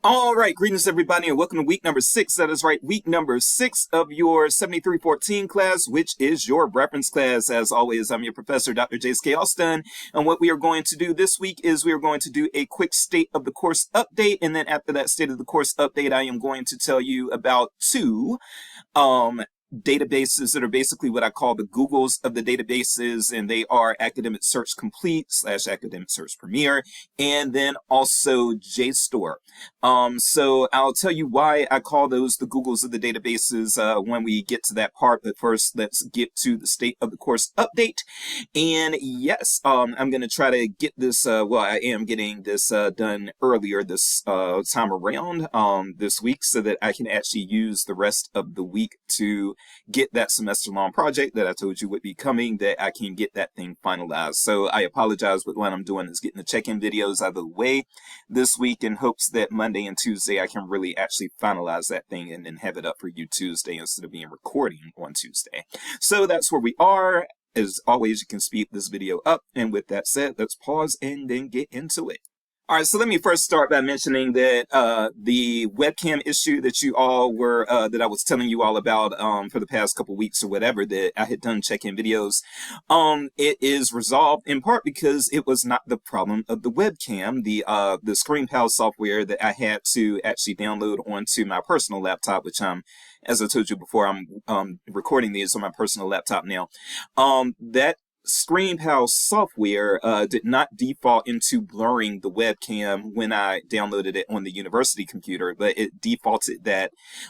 All right, greetings everybody, and welcome to week number 6. That is right, week number 6 of your 7314 class, which is your reference class. As always, I'm your professor, Dr. J.S.K. Alston, and what we are going to do this week is we are going to do a quick state of the course update, and then after that state of the course update, I am going to tell you about two databases that are basically what I call the Googles of the databases, and they are Academic Search Complete / Academic Search Premier, and then also JSTOR. So I'll tell you why I call those the Googles of the databases when we get to that part, but first let's get to the state of the course update. And yes, I'm going to try to get this, I am getting this done earlier this time around this week so that I can actually use the rest of the week to get that semester-long project that I told you would be coming, that I can get that thing finalized. So I apologize, but what I'm doing is getting the check-in videos out of the way this week in hopes that Monday and Tuesday I can really actually finalize that thing and then have it up for you Tuesday instead of being recording on Tuesday. So that's where we are. As always, you can speed this video up. And with that said, let's pause and then get into it. All right, so let me first start by mentioning that the webcam issue that you all were, that I was telling you all about for the past couple weeks or whatever, that I had done check-in videos, it is resolved in part because it was not the problem of the webcam. The ScreenPal software that I had to actually download onto my personal laptop, which as I told you before, I'm recording these on my personal laptop now. That ScreenPal software did not default into blurring the webcam when I downloaded it on the university computer, but it defaulted that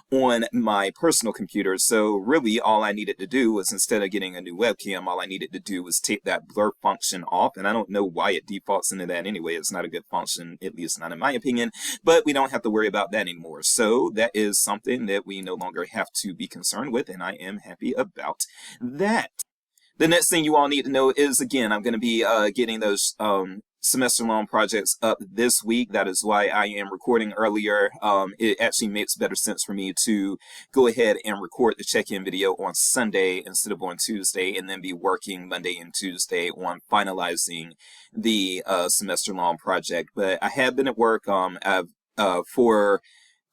on my personal computer. So really all I needed to do was, instead of getting a new webcam, all I needed to do was take that blur function off. And I don't know why it defaults into that anyway. It's not a good function, at least not in my opinion, but we don't have to worry about that anymore. So that is something that we no longer have to be concerned with, and I am happy about that. The next thing you all need to know is, again, I'm going to be getting those semester-long projects up this week. That is why I am recording earlier. It actually makes better sense for me to go ahead and record the check-in video on Sunday instead of on Tuesday, and then be working Monday and Tuesday on finalizing the semester-long project. But I have been at work. For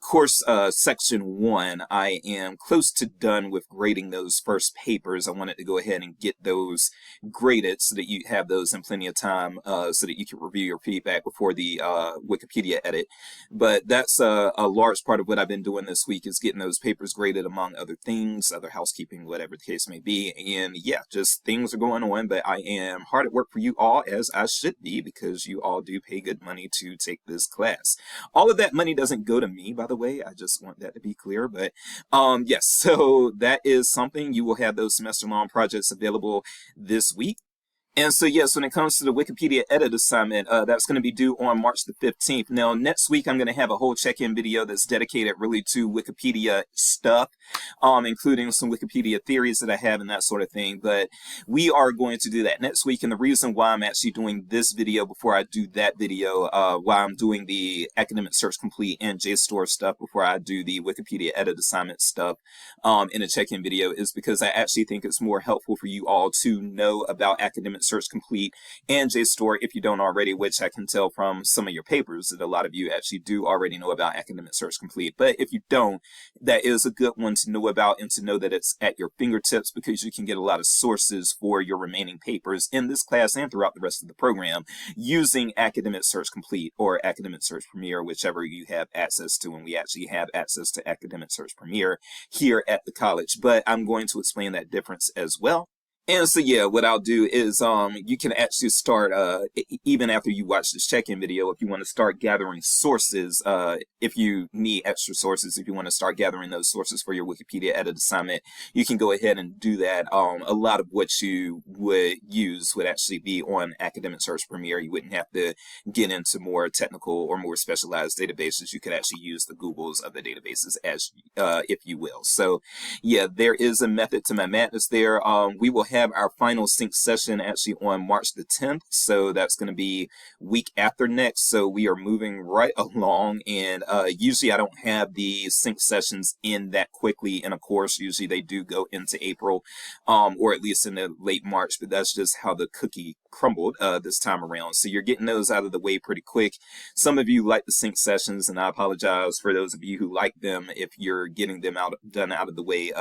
course section 1, I am close to done with grading those first papers. I wanted to go ahead and get those graded so that you have those in plenty of time so that you can review your feedback before the Wikipedia edit. But that's a large part of what I've been doing this week, is getting those papers graded, among other things, other housekeeping, whatever the case may be. And yeah, just things are going on, but I am hard at work for you all, as I should be, because you all do pay good money to take this class. All of that money doesn't go to me, by the way. I just want that to be clear. But yes, so that is something. You will have those semester-long projects available this week. And so, yes, when it comes to the Wikipedia edit assignment, that's going to be due on March the 15th. Now, next week, I'm going to have a whole check-in video that's dedicated really to Wikipedia stuff, including some Wikipedia theories that I have and that sort of thing. But we are going to do that next week. And the reason why I'm actually doing this video before I do that video, why I'm doing the Academic Search Complete and JSTOR stuff before I do the Wikipedia edit assignment stuff in a check-in video, is because I actually think it's more helpful for you all to know about Academic Search Complete and JSTOR if you don't already, which I can tell from some of your papers that a lot of you actually do already know about Academic Search Complete. But if you don't, that is a good one to know about, and to know that it's at your fingertips, because you can get a lot of sources for your remaining papers in this class and throughout the rest of the program using Academic Search Complete or Academic Search Premier, whichever you have access to. And we actually have access to Academic Search Premier here at the college, but I'm going to explain that difference as well. And so, yeah, what I'll do is you can actually start, even after you watch this check-in video, if you want to start gathering sources, if you need extra sources, if you want to start gathering those sources for your Wikipedia edit assignment, you can go ahead and do that. A lot of what you would use would actually be on Academic Search Premier. You wouldn't have to get into more technical or more specialized databases. You could actually use the Googles of the databases, as if you will. So, yeah, there is a method to my madness there. We will have have our final sync session actually on March the 10th. So that's going to be week after next. So we are moving right along. And usually I don't have the sync sessions in that quickly in a course. Usually they do go into April, or at least in the late March. But that's just how the cookie crumbled this time around. So you're getting those out of the way pretty quick. Some of you like the sync sessions, and I apologize for those of you who like them if you're getting them done out of the way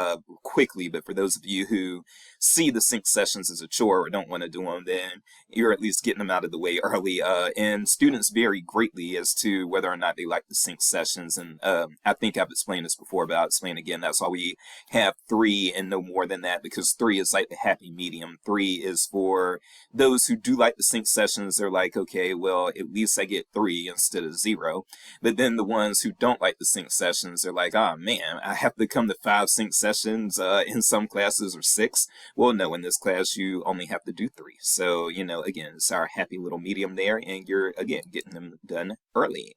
quickly. But for those of you who see the sync sessions as a chore or don't want to do them, then you're at least getting them out of the way early. And students vary greatly as to whether or not they like the sync sessions. And I think I've explained this before, but I'll explain again. That's why we have 3 and no more than that, because 3 is like the happy medium. 3 is for those who do like the sync sessions. They're like, okay, well, at least I get 3 instead of 0. But then the ones who don't like the sync sessions, they're like, oh man, I have to come to 5 sync sessions in some classes, or 6. Well, no, in this class you only have to do 3. So, again, it's our happy little medium there, and you're, again, getting them done early.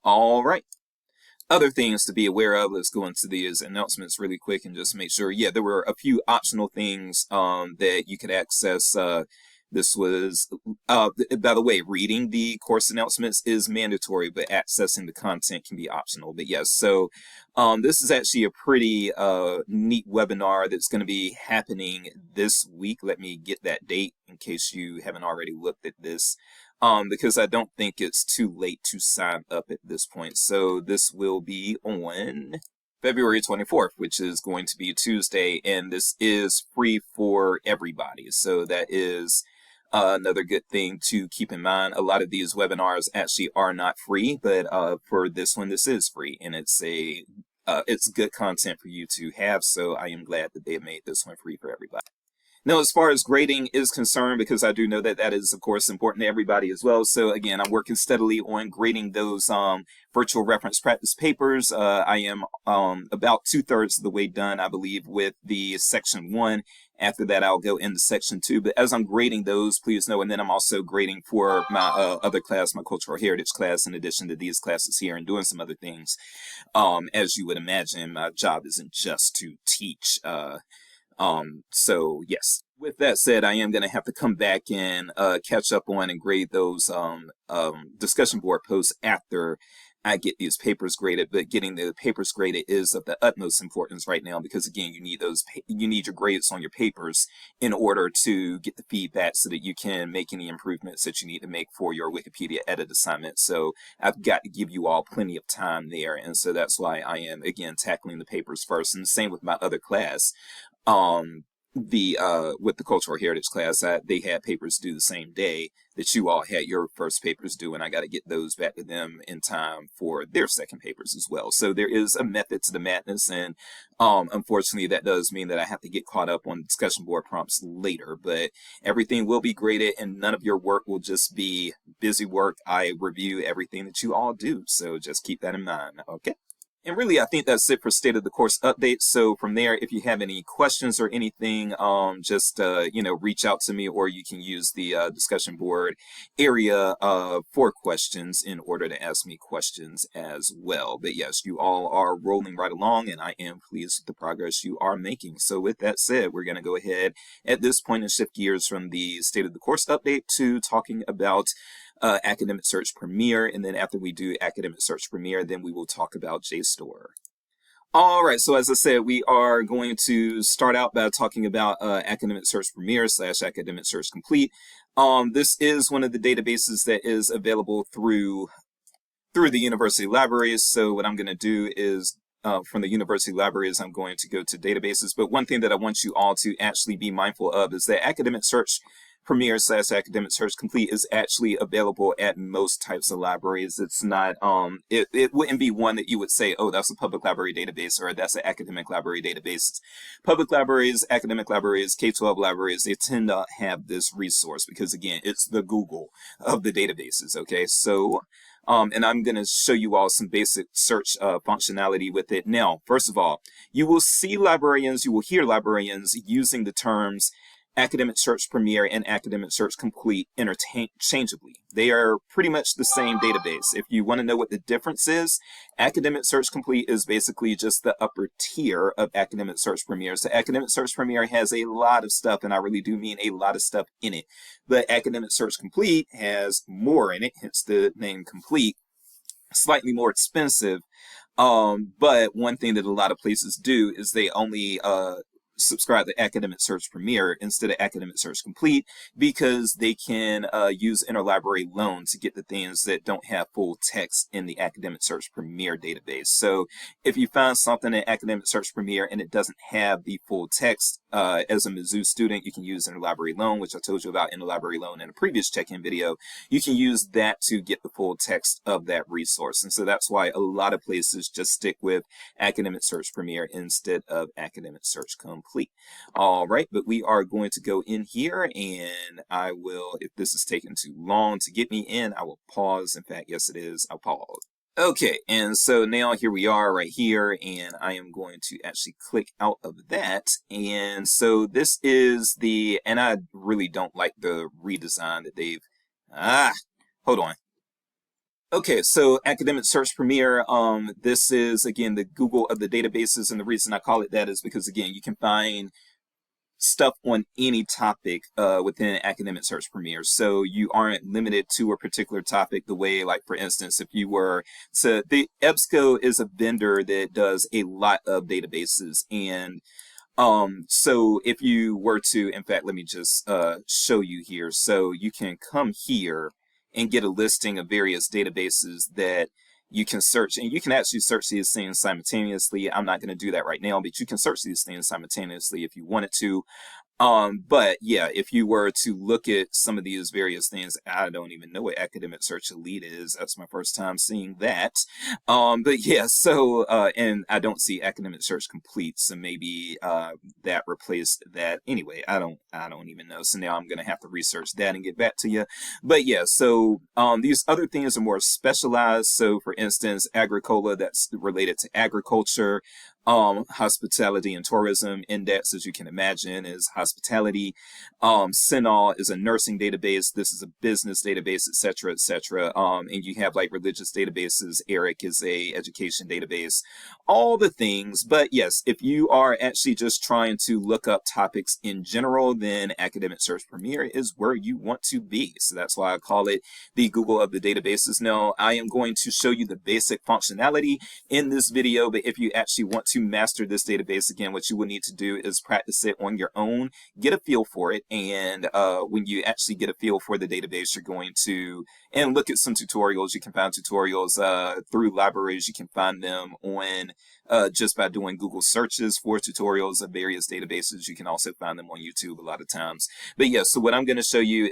All right. Other things to be aware of, let's go into these announcements really quick and just make sure. Yeah, there were a few optional things that you could access. This was, by the way, reading the course announcements is mandatory, but accessing the content can be optional. But yes, so this is actually a pretty neat webinar that's going to be happening this week. Let me get that date in case you haven't already looked at this, because I don't think it's too late to sign up at this point. So this will be on February 24th, which is going to be Tuesday, and this is free for everybody. So that is another good thing to keep in mind. A lot of these webinars actually are not free, but for this one, this is free, and it's good content for you to have. So I am glad that they made this one free for everybody. Now, as far as grading is concerned, because I do know that that is, of course, important to everybody as well. So again, I'm working steadily on grading those virtual reference practice papers. I am about 2/3 of the way done, I believe, with the section 1. After that, I'll go into section 2. But as I'm grading those, please know, and then I'm also grading for my other class, my cultural heritage class, in addition to these classes here, and doing some other things. As you would imagine, my job isn't just to teach. So yes, with that said, I am going to have to come back and catch up on and grade those discussion board posts after I get these papers graded. But getting the papers graded is of the utmost importance right now, because again, you need your grades on your papers in order to get the feedback so that you can make any improvements that you need to make for your Wikipedia edit assignment. So I've got to give you all plenty of time there, and so that's why I am again tackling the papers first. And the same with my other class. With the cultural heritage class, they had papers due the same day that you all had your first papers due, and I got to get those back to them in time for their second papers as well. So there is a method to the madness, and unfortunately that does mean that I have to get caught up on discussion board prompts later, but everything will be graded, and none of your work will just be busy work. I review everything that you all do, so just keep that in mind. Okay. And really, I think that's it for State of the Course updates. So from there, if you have any questions or anything, just reach out to me, or you can use the discussion board area for questions in order to ask me questions as well. But yes, you all are rolling right along, and I am pleased with the progress you are making. So with that said, we're going to go ahead at this point and shift gears from the State of the Course update to talking about Academic Search Premier, and then after we do Academic Search Premier, then we will talk about JSTOR. All right, so as I said, we are going to start out by talking about Academic Search Premier / Academic Search Complete. This is one of the databases that is available through the university libraries. So what I'm going to do is from the university libraries, I'm going to go to databases. But one thing that I want you all to actually be mindful of is that Academic Search Premier / Academic Search Complete is actually available at most types of libraries. It's not, it wouldn't be one that you would say, oh, that's a public library database, or that's an academic library database. Public libraries, academic libraries, K-12 libraries, they tend to have this resource because, again, it's the Google of the databases, okay? So, and I'm going to show you all some basic search functionality with it. Now, first of all, you will see librarians, you will hear librarians using the terms Academic Search Premier and Academic Search Complete interchangeably. They are pretty much the same database. If you want to know what the difference is, Academic Search Complete is basically just the upper tier of Academic Search Premier. So Academic Search Premier has a lot of stuff, and I really do mean a lot of stuff in it. But Academic Search Complete has more in it, hence the name Complete. Slightly more expensive. But one thing that a lot of places do is they only subscribe to Academic Search Premier instead of Academic Search Complete, because they can use interlibrary loan to get the things that don't have full text in the Academic Search Premier database. So if you find something in Academic Search Premier and it doesn't have the full text, as a Mizzou student, you can use interlibrary loan, which I told you about interlibrary loan in a previous check-in video. You can use that to get the full text of that resource. And so that's why a lot of places just stick with Academic Search Premier instead of Academic Search Complete. All right, but we are going to go in here, and I will, if this is taking too long to get me in, I will pause. In fact, yes, it is. I'll pause. Okay, and so now here we are right here, and I am going to actually click out of that. And so this is the, and I really don't like the redesign that they've, hold on. Okay, so Academic Search Premier, this is, again, the Google of the databases, and the reason I call it that is because, again, you can find stuff on any topic within Academic Search Premier. So you aren't limited to a particular topic the way, like, for instance, if you were to, the EBSCO is a vendor that does a lot of databases. And so if you were to, in fact, let me just show you here. So you can come here and get a listing of various databases that you can search, and you can actually search these things simultaneously. I'm not going to do that right now, but you can search these things simultaneously if you wanted to. But yeah, if you were to look at some of these various things, I don't even know what Academic Search Elite is. That's my first time seeing that. But yeah, so, and I don't see Academic Search Complete, so maybe, that replaced that. Anyway, I don't even know. So now I'm going to have to research that and get back to you. But yeah, so, these other things are more specialized. So for instance, Agricola, that's related to agriculture. Hospitality and Tourism Index, as you can imagine, is hospitality. CINAHL is a nursing database. This is a business database, etc., etc. And you have like religious databases. ERIC is a education database. All the things. But yes, if you are actually just trying to look up topics in general, then Academic Search Premier is where you want to be. So that's why I call it the Google of the databases. Now, I am going to show you the basic functionality in this video, but if you actually want to master this database, again, what you will need to do is practice it on your own, get a feel for it, and when you actually get a feel for the database, you're going to, and look at some tutorials. You can find tutorials through libraries. You can find them on just by doing Google searches for tutorials of various databases. You can also find them on YouTube a lot of times. But yeah, so what I'm going to show you,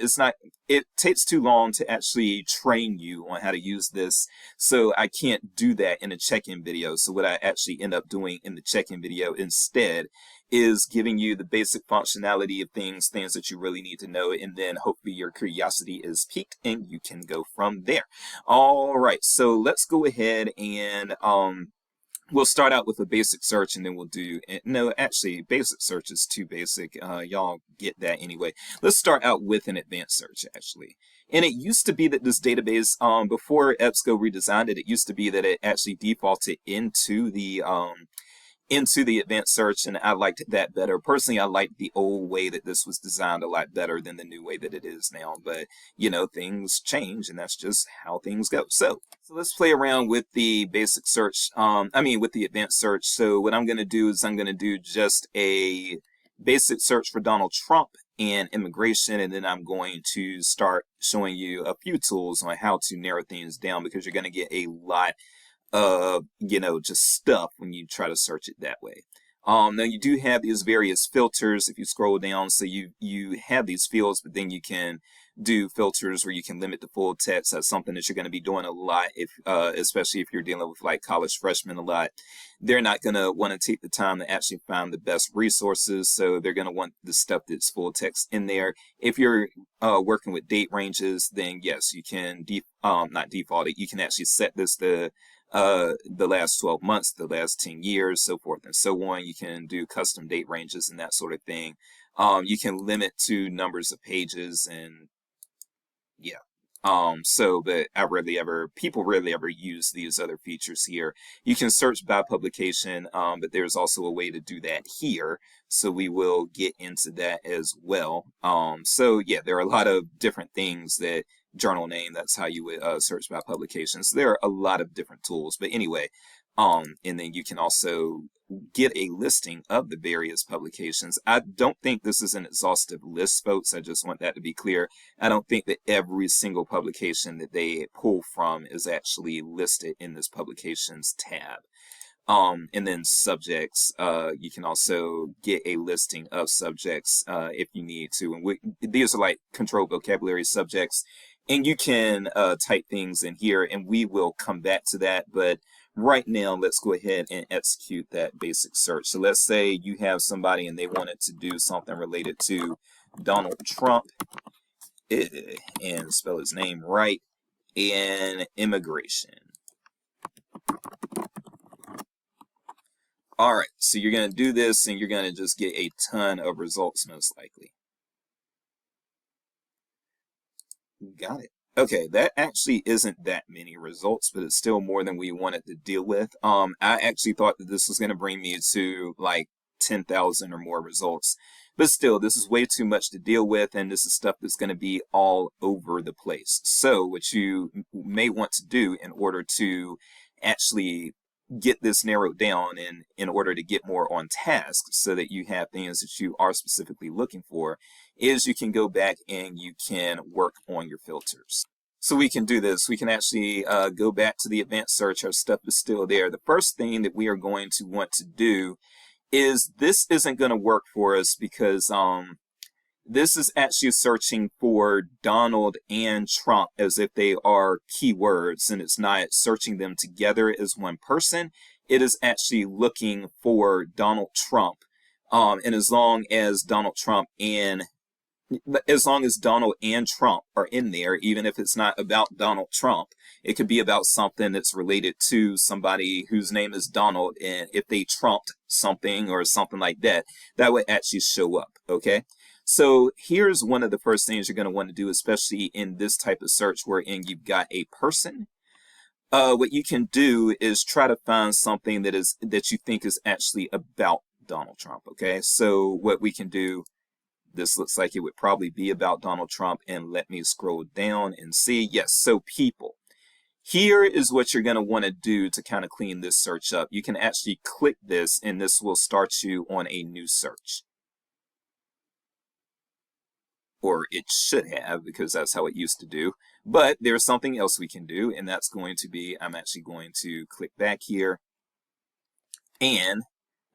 it takes too long to actually train you on how to use this, so I can't do that in a check-in video. So what I actually end up doing in the check-in video instead is giving you the basic functionality of things that you really need to know, and then hopefully your curiosity is piqued and you can go from there. All right, so let's go ahead and we'll start out with a basic search, and then we'll do, no, actually, basic search is too basic. Y'all get that anyway. Let's start out with an advanced search, actually. And it used to be that this database, before EBSCO redesigned it, it used to be that it actually defaulted into the advanced search, and I liked that better. Personally, I liked the old way that this was designed a lot better than the new way that it is now. But, you know, things change, and that's just how things go. So let's play around with the basic search, with the advanced search. So what I'm going to do is I'm going to do just a basic search for Donald Trump and immigration, and then I'm going to start showing you a few tools on how to narrow things down, because you're going to get a lot of, just stuff when you try to search it that way. Now you do have these various filters if you scroll down. So you have these fields, but then you can do filters where you can limit the full text. That's something that you're going to be doing a lot, if especially if you're dealing with like college freshmen a lot. They're not going to want to take the time to actually find the best resources, so they're going to want the stuff that's full text in there. If you're working with date ranges, then yes, you can not default it. You can actually set this to the last 12 months, the last 10 years, so forth and so on. You can do custom date ranges and that sort of thing. You can limit to numbers of pages, and yeah. But people rarely ever use these other features here. You can search by publication, but there's also a way to do that here. So we will get into that as well. So yeah, there are a lot of different things that journal name, that's how you would search by publications. There are a lot of different tools, but anyway, and then you can also get a listing of the various publications. I don't think this is an exhaustive list, folks. I just want that to be clear. I don't think that every single publication that they pull from is actually listed in this publications tab. And then subjects, you can also get a listing of subjects if you need to. And these are like controlled vocabulary subjects. And you can type things in here, and we will come back to that. But right now, let's go ahead and execute that basic search. So let's say you have somebody and they wanted to do something related to Donald Trump, and spell his name right, and immigration. All right, so you're going to do this, and you're going to just get a ton of results, most likely. Got it. Okay, that actually isn't that many results, but it's still more than we wanted to deal with. I actually thought that this was going to bring me to like 10,000 or more results. But still, this is way too much to deal with, and this is stuff that's going to be all over the place. So what you may want to do in order to actually get this narrowed down, and in order to get more on task so that you have things that you are specifically looking for, is you can go back and you can work on your filters. So we can do this. We can actually go back to the advanced search. Our stuff is still there. The first thing that we are going to want to do is this isn't going to work for us because this is actually searching for Donald and Trump as if they are keywords, and it's not searching them together as one person. It is actually looking for Donald Trump. And as long as Donald and Trump are in there, even if it's not about Donald Trump, it could be about something that's related to somebody whose name is Donald, and if they trumped something or something like that, that would actually show up, okay? So here's one of the first things you're going to want to do, especially in this type of search wherein you've got a person. What you can do is try to find something that you think is actually about Donald Trump, okay? So what we can do, this looks like it would probably be about Donald Trump, and let me scroll down and see. Yes, so people. Here is what you're going to want to do to kind of clean this search up. You can actually click this, and this will start you on a new search. Or it should have, because that's how it used to do. But there's something else we can do, and that's going to be, I'm actually going to click back here. And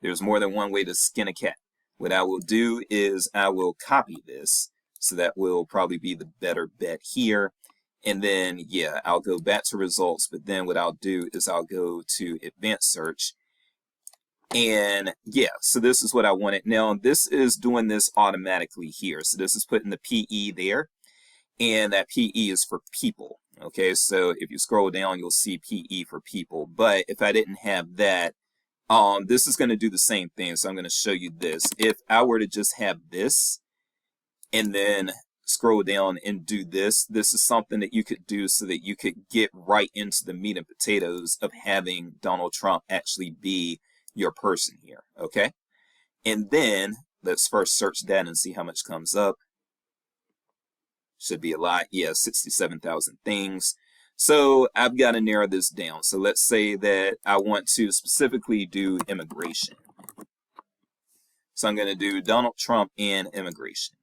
there's more than one way to skin a cat. What I will do is I will copy this, so that will probably be the better bet here. And then, yeah, I'll go back to results, but then what I'll do is I'll go to advanced search. And yeah, so this is what I wanted. Now, this is doing this automatically here. So this is putting the PE there, and that PE is for people. Okay, so if you scroll down, you'll see PE for people. But if I didn't have that, this is going to do the same thing. So I'm going to show you this. If I were to just have this and then scroll down and do this, this is something that you could do so that you could get right into the meat and potatoes of having Donald Trump actually be your person here, okay? And then let's first search that and see how much comes up. Should be a lot. Yeah, 67,000 things. So I've got to narrow this down. So let's say that I want to specifically do immigration. So I'm going to do Donald Trump and immigration.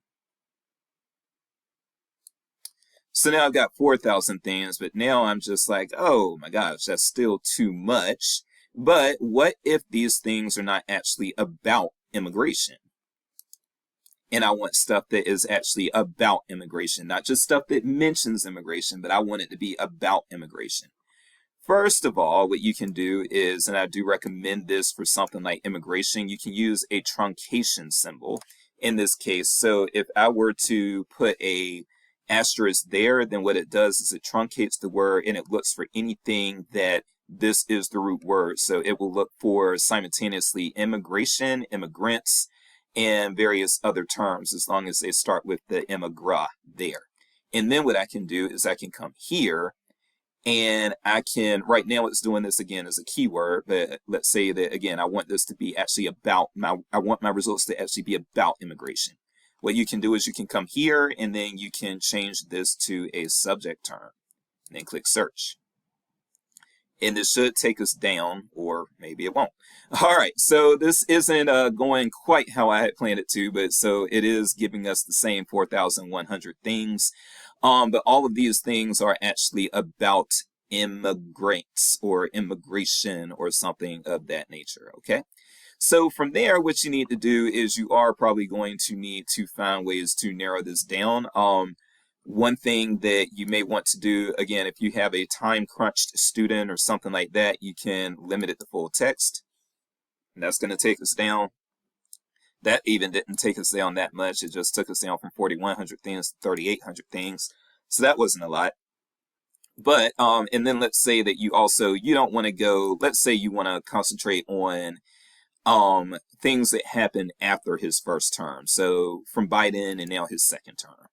So now I've got 4,000 things, but now I'm just like, oh my gosh, that's still too much. But what if these things are not actually about immigration? And I want stuff that is actually about immigration, not just stuff that mentions immigration, but I want it to be about immigration. First of all, what you can do is, and I do recommend this for something like immigration, you can use a truncation symbol in this case. So if I were to put a asterisk there, then what it does is it truncates the word and it looks for anything that this is the root word. So it will look for simultaneously immigration, immigrants, and various other terms as long as they start with the immigra there. And then what I can do is I can come here and I can, right now it's doing this again as a keyword, but let's say that again, I want this to be actually about I want my results to actually be about immigration. What you can do is you can come here and then you can change this to a subject term and then click search. And this should take us down, or maybe it won't. All right, so this isn't going quite how I had planned it to, but so it is giving us the same 4,100 things. But all of these things are actually about immigrants or immigration or something of that nature, okay? So from there, what you need to do is you are probably going to need to find ways to narrow this down. One thing that you may want to do, again, if you have a time-crunched student or something like that, you can limit it to full text. And that's going to take us down. That even didn't take us down that much. It just took us down from 4,100 things to 3,800 things. So that wasn't a lot. But, and then let's say that you don't want to go, let's say you want to concentrate on things that happened after his first term. So from Biden and now his second term.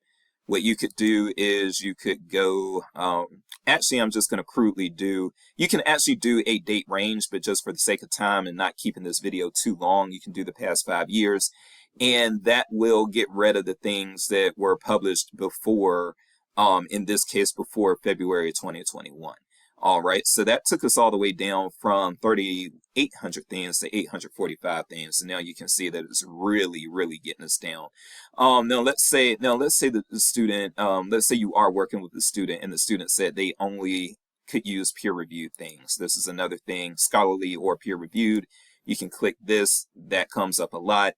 What you could do is you could go, actually, I'm just going to crudely do, you can actually do a date range, but just for the sake of time and not keeping this video too long, you can do the past 5 years. And that will get rid of the things that were published before, in this case, before February 2021. All right, so that took us all the way down from 3,800 things to 845 things. And now you can see that it's really, really getting us down. Now let's say that the student, let's say you are working with the student and the student said they only could use peer-reviewed things. This is another thing, scholarly or peer-reviewed. You can click this, that comes up a lot.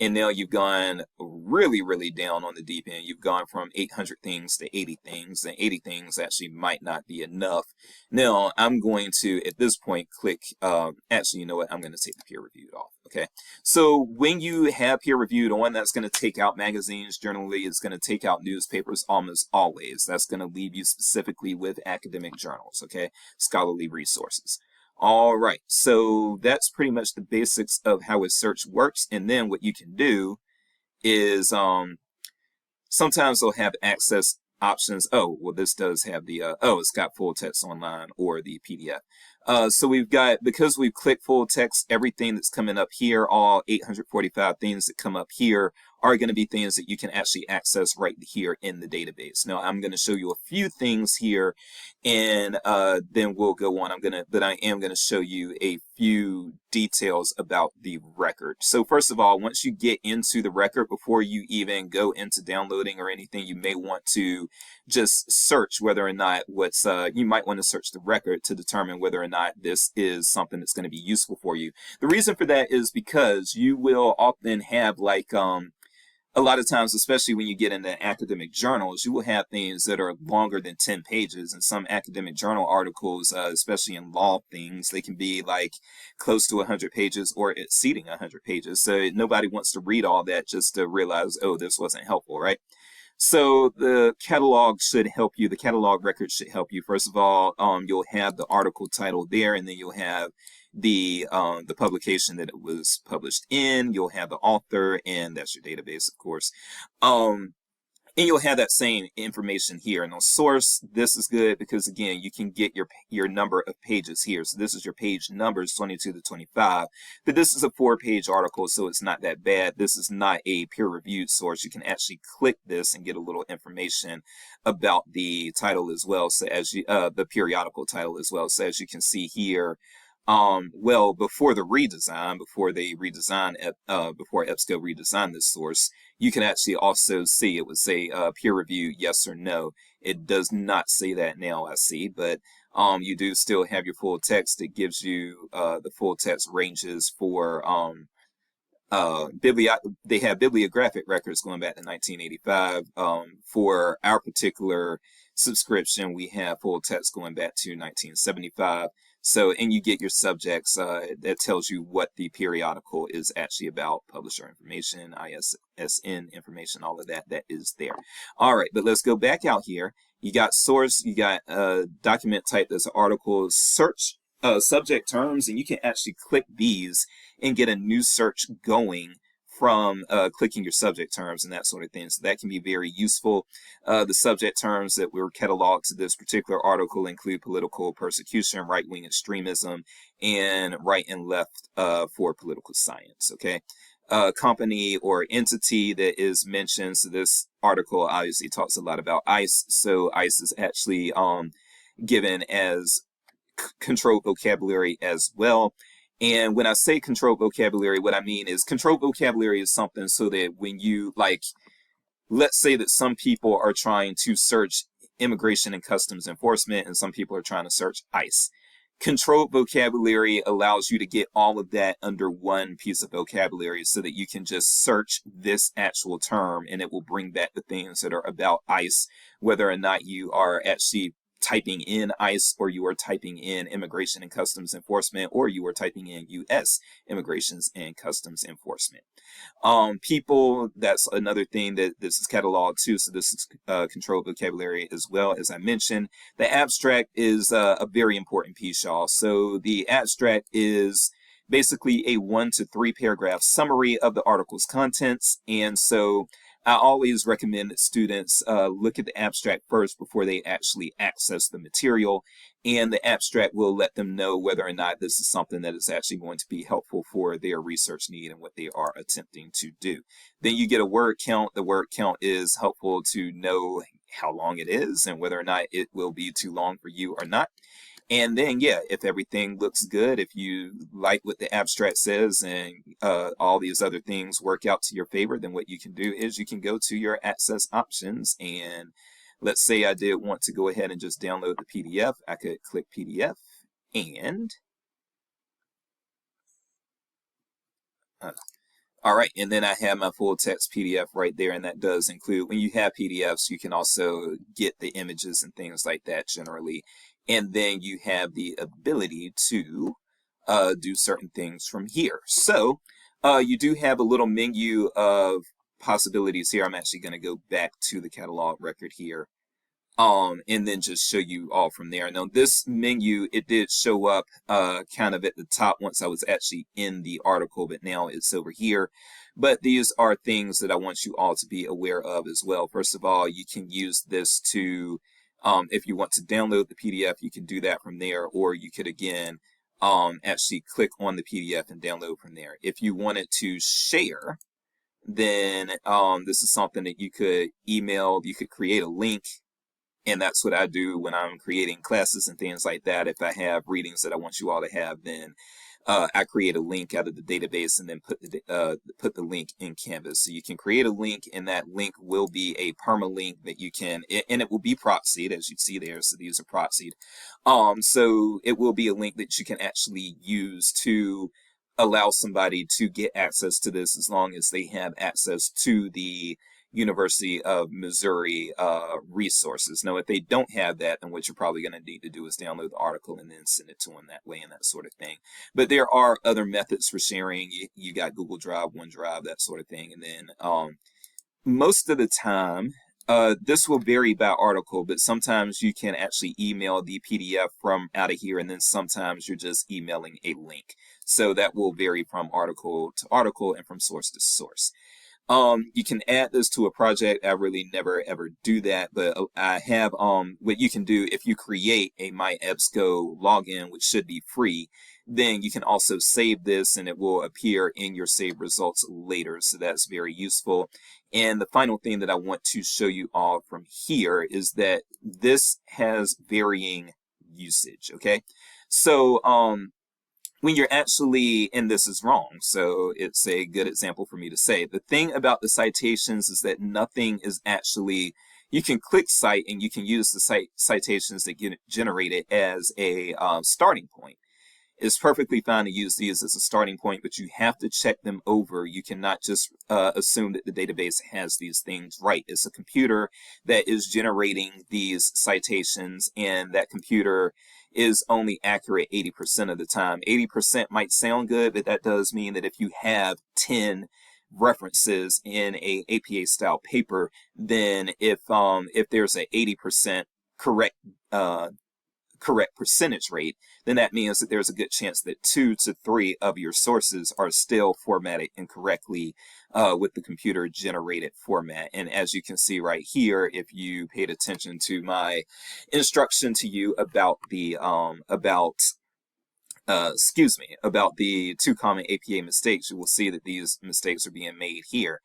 And now you've gone really, really down on the deep end. You've gone from 800 things to 80 things, and 80 things actually might not be enough. Now, I'm going to, at this point, click, actually, you know what? I'm going to take the peer-reviewed off, okay? So when you have peer-reviewed on, that's going to take out magazines. Generally, it's going to take out newspapers almost always. That's going to leave you specifically with academic journals, okay? Scholarly resources. All right, so that's pretty much the basics of how a search works. And then what you can do is sometimes they'll have access options. Oh, well, this does have the, it's got full text online or the PDF. So we've got, because we've clicked full text, everything that's coming up here, all 845 things that come up here are going to be things that you can actually access right here in the database. Now, I'm going to show you a few things here, and then we'll go on. But I am going to show you a few details about the record. So first of all, once you get into the record, before you even go into downloading or anything, you may want to just search whether or not you might want to search the record to determine whether or not this is something that's going to be useful for you. The reason for that is because you will often have like, a lot of times, especially when you get into academic journals, you will have things that are longer than 10 pages. And some academic journal articles, especially in law things, they can be like close to 100 pages or exceeding 100 pages. So nobody wants to read all that just to realize, oh, this wasn't helpful, right? So the catalog should help you. The catalog record should help you. First of all, you'll have the article title there, and then you'll have the publication that it was published in. You'll have the author, and that's your database, of course. And you'll have that same information here. And on source, this is good because, again, you can get your number of pages here. So this is your page numbers, 22 to 25. But this is a 4-page article, so it's not that bad. This is not a peer-reviewed source. You can actually click this and get a little information about the title as well, so as the periodical title as well. So as you can see here, well, before the redesign, before EBSCO redesigned this source, you can actually also see it would say peer review, yes or no. It does not say that now, I see, but you do still have your full text. It gives you the full text ranges for they have bibliographic records going back to 1985. For our particular subscription, we have full text going back to 1975. So, and you get your subjects that tells you what the periodical is actually about, publisher information, ISSN information, all of that is there. All right, but let's go back out here. You got source, you got document type, there's an article, search subject terms, and you can actually click these and get a new search going from clicking your subject terms and that sort of thing. So that can be very useful. The subject terms that were cataloged to this particular article include political persecution, right-wing extremism, and right and left for political science, okay? Company or entity that is mentioned. So this article obviously talks a lot about ICE. So ICE is actually given as controlled vocabulary as well. And when I say controlled vocabulary, what I mean is controlled vocabulary is something so that when you, like, let's say that some people are trying to search immigration and customs enforcement and some people are trying to search ICE. Controlled vocabulary allows you to get all of that under one piece of vocabulary so that you can just search this actual term and it will bring back the things that are about ICE, whether or not you are actually typing in ICE or you are typing in immigration and customs enforcement or you are typing in U.S. immigrations and customs enforcement. People, that's another thing that this is cataloged too. So this is controlled vocabulary as well. As I mentioned, the abstract is a very important piece, y'all. So the abstract is basically a 1 to 3 paragraph summary of the article's contents. And so I always recommend that students look at the abstract first before they actually access the material, and the abstract will let them know whether or not this is something that is actually going to be helpful for their research need and what they are attempting to do. Then you get a word count. The word count is helpful to know how long it is and whether or not it will be too long for you or not. And then, yeah, if everything looks good, if you like what the abstract says and all these other things work out to your favor, then what you can do is you can go to your access options. And let's say I did want to go ahead and just download the PDF. I could click PDF and all right, and then I have my full text PDF right there, and that does include, when you have PDFs, you can also get the images and things like that generally. And then you have the ability to do certain things from here. So you do have a little menu of possibilities here. I'm actually going to go back to the catalog record here. And then just show you all from there. Now this menu, it did show up kind of at the top once I was actually in the article, but now it's over here. But these are things that I want you all to be aware of as well. First of all, you can use this to, if you want to download the PDF, you can do that from there, or you could again actually click on the PDF and download from there. If you wanted to share, then this is something that you could email, you could create a link. And that's what I do when I'm creating classes and things like that. If I have readings that I want you all to have, then I create a link out of the database and then put the link in Canvas. So you can create a link, and that link will be a permalink that you can, and it will be proxied, as you see there. So these are proxied. So it will be a link that you can actually use to allow somebody to get access to this, as long as they have access to the University of Missouri resources. Now, if they don't have that, then what you're probably going to need to do is download the article and then send it to them that way and that sort of thing. But there are other methods for sharing. You got Google Drive, OneDrive, that sort of thing. And then most of the time, this will vary by article, but sometimes you can actually email the PDF from out of here, and then sometimes you're just emailing a link. So that will vary from article to article and from source to source. You can add this to a project. I really never ever do that, but I have what you can do if you create a MyEBSCO login, which should be free, then you can also save this and it will appear in your saved results later. So that's very useful. And the final thing that I want to show you all from here is that this has varying usage. Okay. So when you're actually, and this is wrong, so it's a good example for me to say, the thing about the citations is that nothing is actually, you can click cite and you can use the citations that get generated as a starting point. It's perfectly fine to use these as a starting point, but you have to check them over. You cannot just assume that the database has these things right. It's a computer that is generating these citations, and that computer is only accurate 80% of the time. 80% might sound good, but that does mean that if you have 10 references in a APA style paper, then if there's a 80% correct correct percentage rate, then that means that there's a good chance that 2 to 3 of your sources are still formatted incorrectly with the computer generated format. And as you can see right here, if you paid attention to my instruction to you about the about the 2 common APA mistakes, you will see that these mistakes are being made here.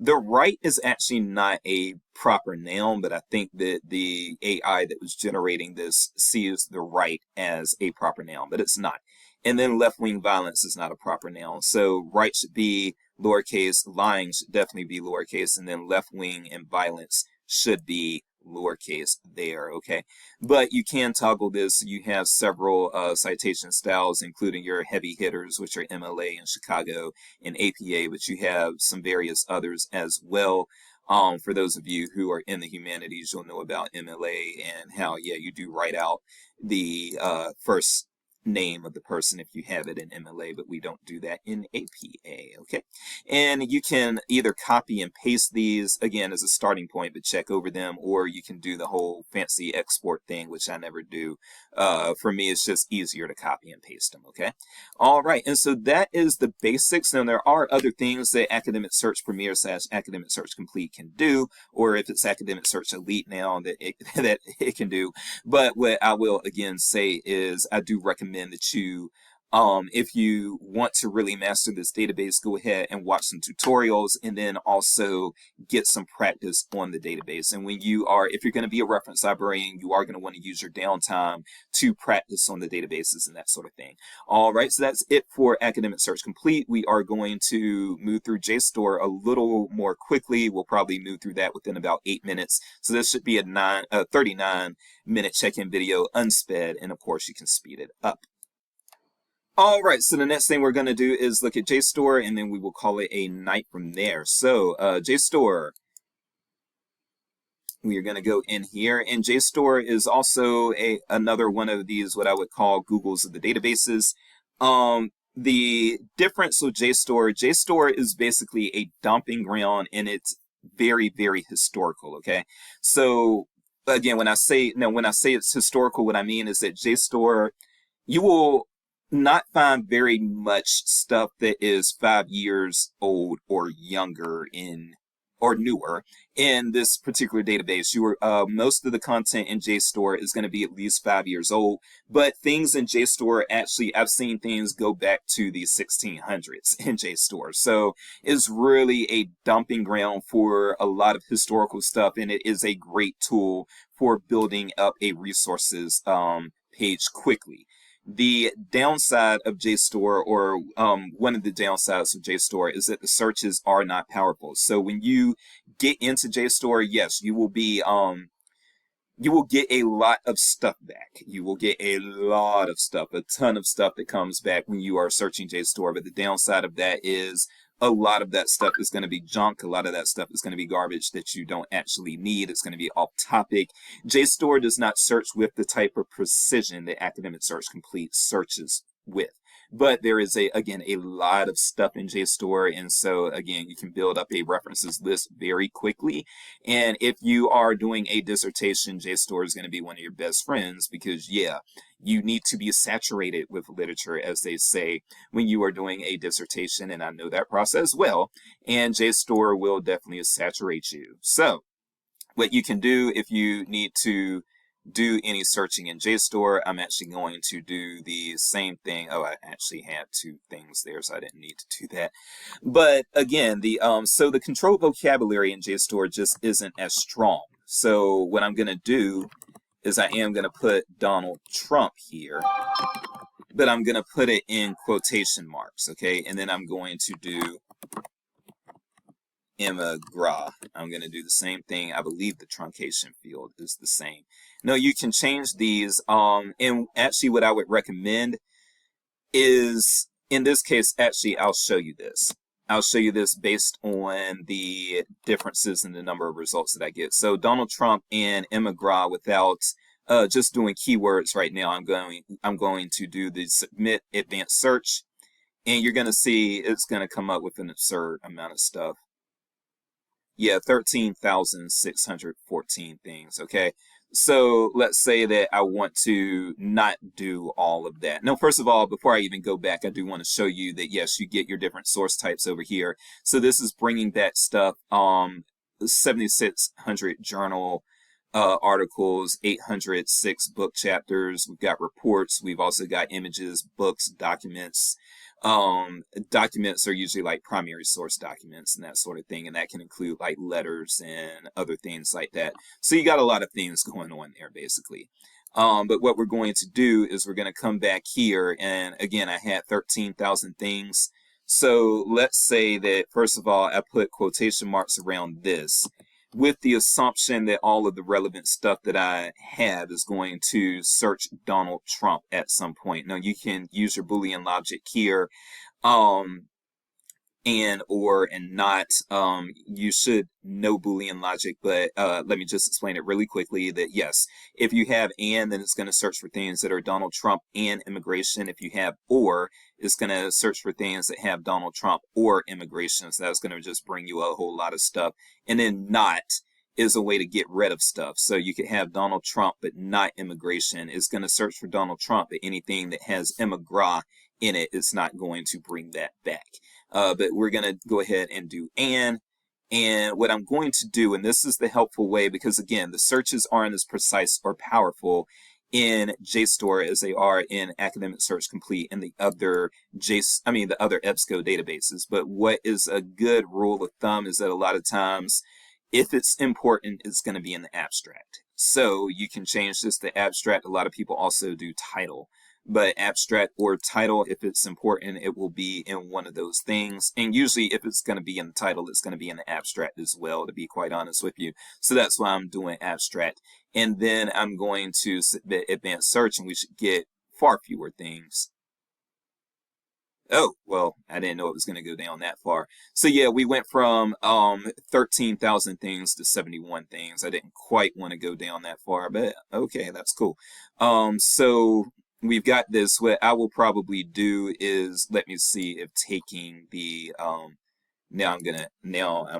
The right is actually not a proper noun, but I think that the AI that was generating this sees the right as a proper noun, but it's not. And then left-wing violence is not a proper noun. So right should be lowercase, lying should definitely be lowercase, and then left-wing and violence should be lowercase there, okay? But you can toggle this. You have several citation styles, including your heavy hitters, which are MLA and Chicago and APA, but you have some various others as well. For those of you who are in the humanities, you'll know about MLA and how, yeah, you do write out the first name of the person if you have it in MLA, but we don't do that in APA, okay? And you can either copy and paste these, again, as a starting point, but check over them, or you can do the whole fancy export thing, which I never do. For me, it's just easier to copy and paste them, okay? All right, and so that is the basics. Now, there are other things that Academic Search Premier / Academic Search Complete can do, or if it's Academic Search Elite now, that it can do. But what I will, again, say is I do recommend that you, if you want to really master this database, go ahead and watch some tutorials and then also get some practice on the database. And when you are, if you're going to be a reference librarian, you are going to want to use your downtime to practice on the databases and that sort of thing. All right, so that's it for Academic Search Complete. We are going to move through JSTOR a little more quickly. We'll probably move through that within about 8 minutes. So this should be a 39-minute check-in video unsped, and of course you can speed it up. All right, so the next thing we're going to do is look at JSTOR, and then we will call it a night from there. So JSTOR, we are going to go in here, and JSTOR is also another one of these, what I would call Googles of the databases. The difference with JSTOR is basically a dumping ground, and it's very, very historical, okay? So again, when I say it's historical, what I mean is that JSTOR, you will not find very much stuff that is 5 years old or younger or newer in this particular database. Most of the content in JSTOR is going to be at least 5 years old, but things in JSTOR, actually, I've seen things go back to the 1600s in JSTOR. So it's really a dumping ground for a lot of historical stuff, and it is a great tool for building up a resources page quickly. The downside of JSTOR, or one of the downsides of JSTOR, is that the searches are not powerful. So when you get into JSTOR, yes, you will get a lot of stuff back. You will get a lot of stuff, a ton of stuff that comes back when you are searching JSTOR. But the downside of that is a lot of that stuff is going to be junk. A lot of that stuff is going to be garbage that you don't actually need. It's going to be off topic. JSTOR does not search with the type of precision that Academic Search Complete searches with. But there is, again, a lot of stuff in JSTOR, and so, again, you can build up a references list very quickly. And if you are doing a dissertation, JSTOR is going to be one of your best friends because, yeah, you need to be saturated with literature, as they say, when you are doing a dissertation, and I know that process well, and JSTOR will definitely saturate you. So what you can do if you need to do any searching in JSTOR, I'm actually going to do the same thing. Oh, I actually had 2 things there, so I didn't need to do that. But again, so the control vocabulary in JSTOR just isn't as strong. So what I'm going to do is I am going to put Donald Trump here, but I'm going to put it in quotation marks, okay? And then I'm going to do Emma Gra. I'm going to do the same thing. I believe the truncation field is the same. No, you can change these. And actually what I would recommend is, in this case, actually, I'll show you this. I'll show you this based on the differences in the number of results that I get. So Donald Trump and Emma Gra, without just doing keywords right now, I'm going to do the submit advanced search, and you're going to see it's going to come up with an absurd amount of stuff. Yeah, 13,614 things, okay? So let's say that I want to not do all of that. Now, first of all, before I even go back, I do want to show you that yes, you get your different source types over here. So this is bringing that stuff, 7,600 journal articles, 806 book chapters. We've got reports. We've also got images, books, documents. Documents are usually like primary source documents and that sort of thing, and that can include like letters and other things like that. So you got a lot of things going on there, basically. But what we're going to do is we're going to come back here, and again, I had 13,000 things. So let's say that, first of all, I put quotation marks around this with the assumption that all of the relevant stuff that I have is going to search Donald Trump at some point. Now, you can use your Boolean logic here. Um, and or and not. You should know Boolean logic, but let me just explain it really quickly that yes, if you have and, then it's going to search for things that are Donald Trump and immigration. If you have or, it's going to search for things that have Donald Trump or immigration. So that's going to just bring you a whole lot of stuff. And then not is a way to get rid of stuff. So you could have Donald Trump but not immigration. It's going to search for Donald Trump, but anything that has immigra in it, it's not going to bring that back. But we're going to go ahead and do and what I'm going to do, and this is the helpful way, because again, the searches aren't as precise or powerful in JSTOR as they are in Academic Search Complete and the other the other EBSCO databases. But what is a good rule of thumb is that a lot of times, if it's important, it's going to be in the abstract. So you can change this to abstract. A lot of people also do title. But abstract or title, if it's important, it will be in one of those things. And usually if it's going to be in the title, it's going to be in the abstract as well, to be quite honest with you. So that's why I'm doing abstract. And then I'm going to submit advanced search, and we should get far fewer things. Oh, well, I didn't know it was going to go down that far. So yeah, we went from 13,000 things to 71 things. I didn't quite want to go down that far, but okay, that's cool. So we've got this. What I will probably do is, let me see if taking the now I'm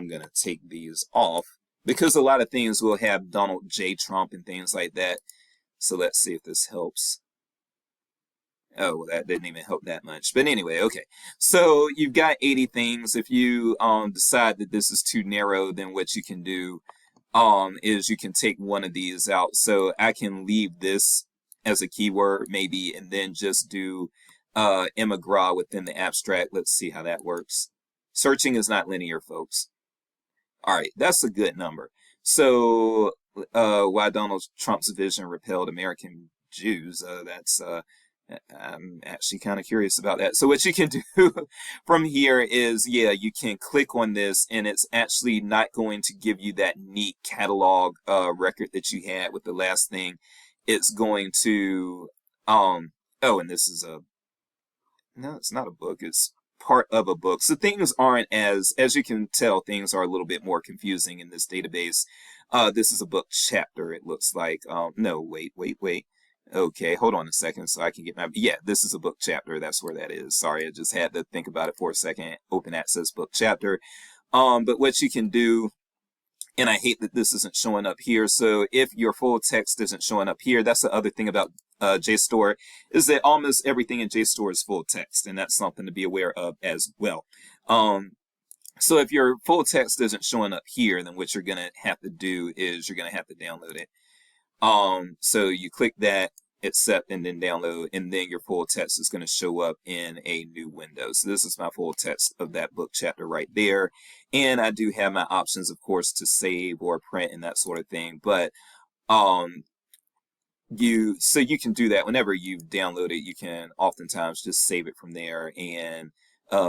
gonna take these off, because a lot of things will have Donald J. Trump and things like that. So let's see if this helps. Oh, well, that didn't even help that much. But anyway, okay. So you've got 80 things. If you decide that this is too narrow, then what you can do is you can take one of these out. So I can leave this as a keyword maybe, and then just do immigra within the abstract. Let's see how that works. Searching is not linear, folks. All right, that's a good number. So why Donald Trump's vision repelled American Jews? I'm actually kind of curious about that. So what you can do from here is, yeah, you can click on this, and it's actually not going to give you that neat catalog record that you had with the last thing. It's going to, oh, and this is no, it's not a book. It's part of a book. So things aren't as you can tell, things are a little bit more confusing in this database. This is a book chapter, it looks like. No, wait. Okay, hold on a second so I can get yeah, this is a book chapter. That's where that is. Sorry, I just had to think about it for a second. Open access book chapter. But what you can do, and I hate that this isn't showing up here. So if your full text isn't showing up here, that's the other thing about JSTOR, is that almost everything in JSTOR is full text, and that's something to be aware of as well. So if your full text isn't showing up here, then what you're going to have to do is you're going to have to download it. So you click that, accept, and then download, and then your full text is going to show up in a new window. So this is my full text of that book chapter right there. And I do have my options, of course, to save or print and that sort of thing. But you can do that whenever you download it. You can oftentimes just save it from there and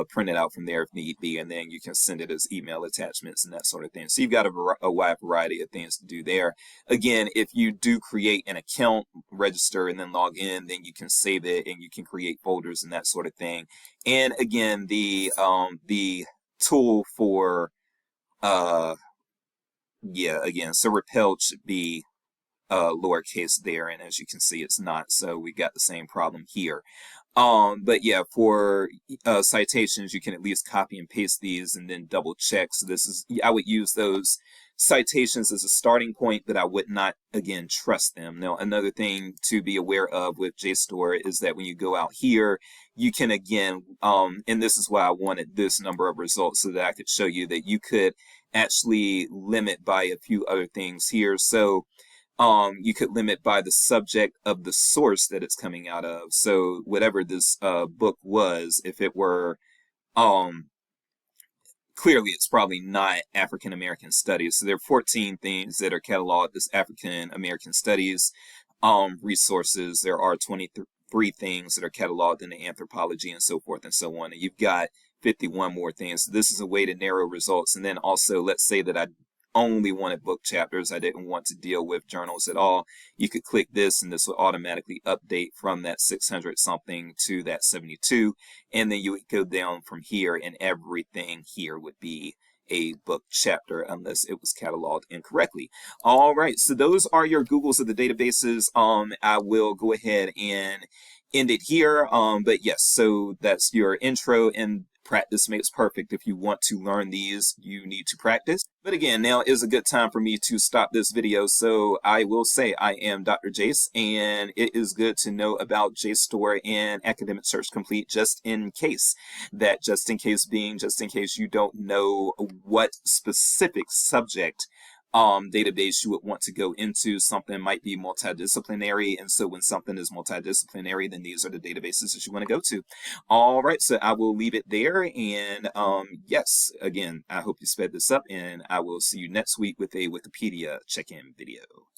print it out from there if need be, and then you can send it as email attachments and that sort of thing. So you've got a wide variety of things to do there. Again, if you do create an account, register, and then log in, then you can save it and you can create folders and that sort of thing. And again, the tool for so repelled should be lowercase there, and as you can see, it's not. So we got the same problem here. But yeah, for citations, you can at least copy and paste these and then double check. So I would use those citations as a starting point, but I would not, again, trust them. Now, another thing to be aware of with JSTOR is that when you go out here, you can, again, and this is why I wanted this number of results so that I could show you that you could actually limit by a few other things here. So you could limit by the subject of the source that it's coming out of. So whatever this book was, if it were um, clearly it's probably not African American studies. So there are 14 things that are cataloged as African American studies resources. There are 23 things that are cataloged in the anthropology and so forth and so on. And you've got 51 more things. So this is a way to narrow results. And then also, let's say that I only wanted book chapters. I didn't want to deal with journals at all. You could click this and this will automatically update from that 600 something to that 72. And then you would go down from here and everything here would be a book chapter unless it was cataloged incorrectly. All right, so those are your Googles of the databases. I will go ahead and end it here. But yes, so that's your intro, and practice makes perfect. If you want to learn these, you need to practice. But again, now is a good time for me to stop this video. So I will say I am Dr. Jace, and it is good to know about JSTOR and Academic Search Complete just in case. That just in case being just in case you don't know what specific subject database you would want to go into. Something might be multidisciplinary, and so when something is multidisciplinary, then these are the databases that you want to go to. All right, so I will leave it there, and yes, again, I hope you sped this up, and I will see you next week with a Wikipedia check-in video.